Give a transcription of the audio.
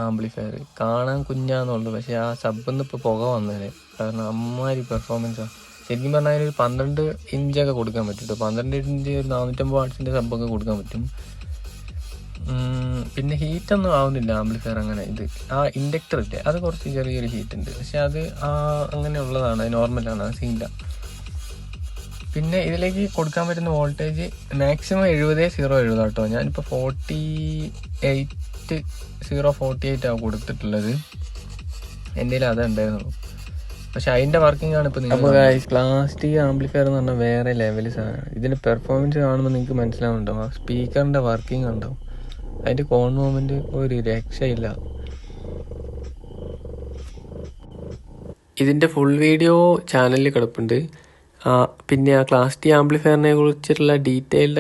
Amplifier. കാണാൻ കുഞ്ഞാന്നുള്ളൂ, പക്ഷെ ആ സബ്ബിന്ന് ഇപ്പോൾ പുക വന്നേനെ. കാരണം അമ്മാതിരി പെർഫോമൻസാണ്. ശരിക്കും പറഞ്ഞാൽ ഒരു 12 ഇഞ്ചൊക്കെ കൊടുക്കാൻ പറ്റും കേട്ടോ. 12 ഇഞ്ച് ഒരു 450 വാട്ട്സിൻ്റെ സബ്ബൊക്കെ കൊടുക്കാൻ പറ്റും. പിന്നെ ഹീറ്റൊന്നും ആവുന്നില്ല ആംപ്ലിഫയർ അങ്ങനെ. ഇത് ആ ഇൻഡക്ടർ ഇല്ലേ, അത് കുറച്ച് ചെറിയൊരു ഹീറ്റ് ഉണ്ട്, പക്ഷെ അത് അങ്ങനെയുള്ളതാണ്, നോർമലാണ്, അത് സീനില്ല. പിന്നെ ഇതിലേക്ക് കൊടുക്കാൻ പറ്റുന്ന വോൾട്ടേജ് മാക്സിമം 70 കേട്ടോ. ഞാനിപ്പോൾ 48 ആണ് കൊടുത്തിട്ടുള്ളത്. എൻ്റെ കയ്യിൽ അതുണ്ടായിരുന്നുള്ളൂ, പക്ഷെ അതിൻ്റെ വർക്കിംഗ് ആണ് ഇപ്പോൾ. അപ്പോൾ ക്ലാസ് ടി ആംപ്ലിഫയർ എന്ന് പറഞ്ഞാൽ വേറെ ലെവൽ സാധനമാണ്. ഇതിൻ്റെ പെർഫോമൻസ് കാണുമ്പോൾ നിങ്ങൾക്ക് മനസ്സിലാവുന്നുണ്ടാവും. ആ സ്പീക്കറിൻ്റെ വർക്കിംഗ് ഉണ്ടാവും, അതിൻ്റെ കോൺ മൂവ്മെൻറ്റ് ഒരു രക്ഷയില്ല. ഇതിൻ്റെ ഫുൾ വീഡിയോ ചാനലിൽ കിടപ്പുണ്ട്. പിന്നെ ആ ക്ലാസ് ടി ആംപ്ലിഫയറിനെ കുറിച്ചിട്ടുള്ള ഡീറ്റെയിൽഡ്